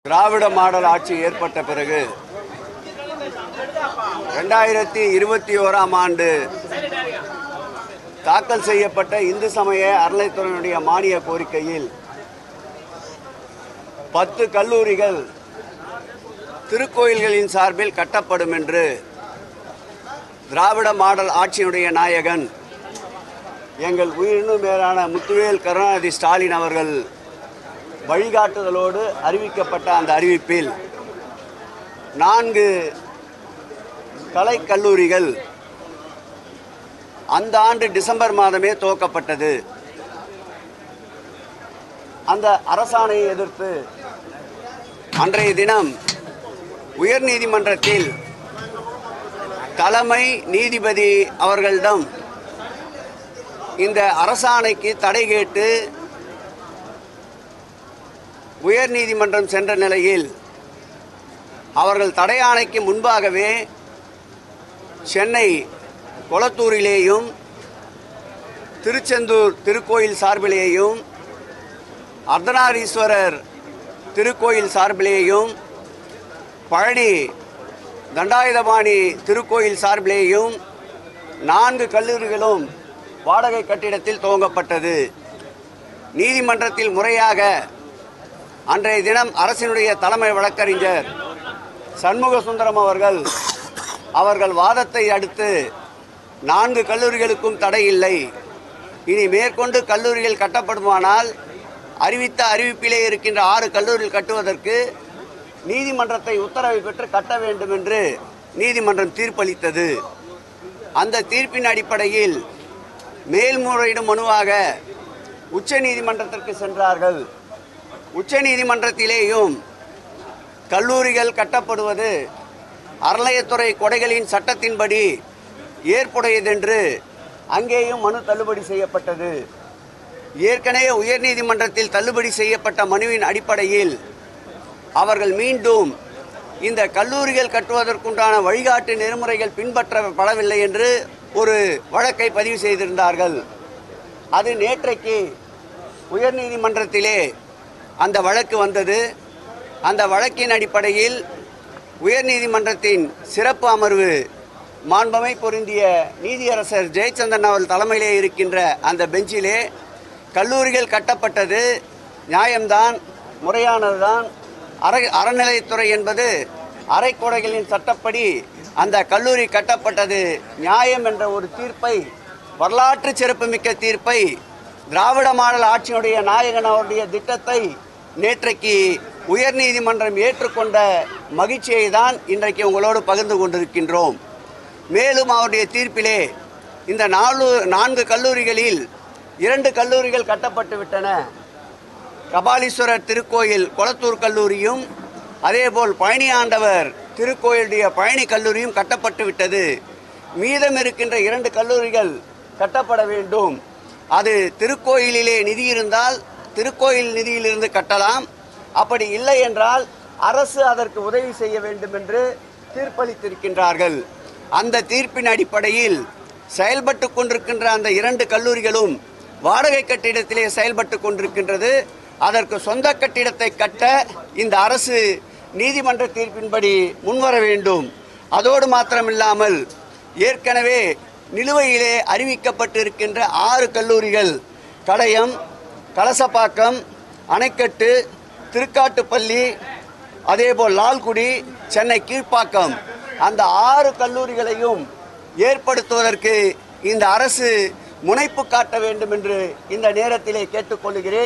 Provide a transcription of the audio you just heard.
திராவிட model ஆட்சி ஏற்பட்ட பிறகு 2021ஆம் ஆண்டு தாக்கல் செய்யப்பட்ட இந்து சமய அறநிலையத்துறையினுடைய மானிய கோரிக்கையில் 10 கல்லூரிகள் திருக்கோயில்களின் சார்பில் கட்டப்படும் என்று திராவிட மாடல் ஆட்சியினுடைய நாயகன் எங்கள் உயிரினும் மேலான முத்துவேல் கருணாநிதி ஸ்டாலின் அவர்கள் வழிகாட்டுதலோடு அறிவிக்கப்பட்ட அந்த அறிவிப்பில் 4 கலைக்கல்லூரிகள் அந்த ஆண்டு டிசம்பர் மாதமே துவக்கப்பட்டது. அந்த அரசாணையை எதிர்த்து அன்றைய தினம் உயர்நீதிமன்றத்தில் தலைமை நீதிபதி அவர்களிடம் இந்த அரசாணைக்கு தடை கேட்டு உயர்நீதிமன்றம் சென்ற நிலையில் அவர்கள் தடை ஆணைக்கு முன்பாகவே சென்னை கொளத்தூரிலேயும் திருச்செந்தூர் திருக்கோயில் சார்பிலேயும் அர்த்தநாரீஸ்வரர் திருக்கோயில் சார்பிலேயும் பழனி தண்டாயுதபாணி திருக்கோயில் சார்பிலேயும் 4 கல்லூரிகளும் வாடகை கட்டிடத்தில் துவங்கப்பட்டது. நீதிமன்றத்தில் முறையாக அன்றைய தினம் அரசினுடைய தலைமை வழக்கறிஞர் சண்முக சுந்தரம் அவர்கள் வாதத்தை அடுத்து 4 கல்லூரிகளுக்கும் தடை இல்லை, இனி மேற்கொண்டு கல்லூரிகள் கட்டப்படுமானால் அறிவித்த அறிவிப்பிலே இருக்கின்ற 6 கல்லூரிகள் கட்டுவதற்கு நீதிமன்றத்தை உத்தரவை பெற்று கட்ட வேண்டும் என்று நீதிமன்றம் தீர்ப்பளித்தது. அந்த தீர்ப்பின் அடிப்படையில் மேல்முறையீடு மனுவாக உச்ச நீதிமன்றத்திற்கு சென்றார்கள். உச்ச நீதிமன்றத்திலேயும் கல்லூரிகள் கட்டப்படுவது அறநிலையத்துறை கொடைகளின் சட்டத்தின்படி ஏற்புடையதென்று அங்கேயும் மனு தள்ளுபடி செய்யப்பட்டது. ஏற்கனவே உயர்நீதிமன்றத்தில் தள்ளுபடி செய்யப்பட்ட மனுவின் அடிப்படையில் அவர்கள் மீண்டும் இந்த கல்லூரிகள் கட்டுவதற்குண்டான வழிகாட்டு நெறிமுறைகள் பின்பற்றப்படவில்லை என்று ஒரு வழக்கை பதிவு செய்திருந்தார்கள். அது நேற்றைக்கு உயர்நீதிமன்றத்திலே அந்த வழக்கு வந்தது. அந்த வழக்கின் அடிப்படையில் உயர்நீதிமன்றத்தின் சிறப்பு அமர்வு மாண்புமை பொருந்திய நீதியரசர் ஜெயச்சந்திரன் அவர்கள் தலைமையிலே இருக்கின்ற அந்த பெஞ்சிலே கல்லூரிகள் கட்டப்பட்டது நியாயம்தான், முறையானதுதான். அறநிலையத்துறை என்பது அரைக்கொடைகளின் சட்டப்படி அந்த கல்லூரி கட்டப்பட்டது நியாயம் என்ற ஒரு தீர்ப்பை, வரலாற்று சிறப்புமிக்க தீர்ப்பை, திராவிட மாடல் ஆட்சியினுடைய நாயகன் அவருடைய திட்டத்தை நேற்றைக்கு உயர்நீதிமன்றம் ஏற்றுக்கொண்ட மகிழ்ச்சியை தான் இன்றைக்கு உங்களோடு பகிர்ந்து கொண்டிருக்கின்றோம். மேலும் அவருடைய தீர்ப்பிலே இந்த 4 கல்லூரிகளில் 2 கல்லூரிகள் கட்டப்பட்டு விட்டன. கபாலீஸ்வரர் திருக்கோயில் கொளத்தூர் கல்லூரியும் அதேபோல் பழனி ஆண்டவர் திருக்கோயிலுடைய பழனி கல்லூரியும் கட்டப்பட்டு விட்டது. மீதம் இருக்கின்ற 2 கல்லூரிகள் கட்டப்பட வேண்டும். அது திருக்கோயிலிலே நிதி இருந்தால் திருக்கோயில் நிதியிலிருந்து கட்டலாம், அப்படி இல்லை என்றால் அரசு அதற்கு உதவி செய்ய வேண்டும் என்று தீர்ப்பளித்திருக்கின்றார்கள். அந்த தீர்ப்பின் அடிப்படையில் செயல்பட்டு கொண்டிருக்கின்ற அந்த 2 கல்லூரிகளும் வாடகை கட்டிடத்திலே செயல்பட்டு கொண்டிருக்கின்றது. அதற்கு சொந்த கட்டிடத்தை கட்ட இந்த அரசு நீதிமன்ற தீர்ப்பின்படி முன்வர வேண்டும். அதோடு மாத்திரமில்லாமல் ஏற்கனவே நிலுவையிலே அறிவிக்கப்பட்டு இருக்கின்ற 6 கல்லூரிகள் கடையம், கலசப்பாக்கம், அணைக்கட்டு, திருக்காட்டுப்பள்ளி, அதேபோல் லால்குடி, சென்னை கீழ்ப்பாக்கம், அந்த 6 கல்லூரிகளையும் ஏற்படுத்துவதற்கு இந்த அரசு முனைப்பு காட்ட வேண்டும் என்று இந்த நேரத்திலே கேட்டுக்கொள்கிறேன்.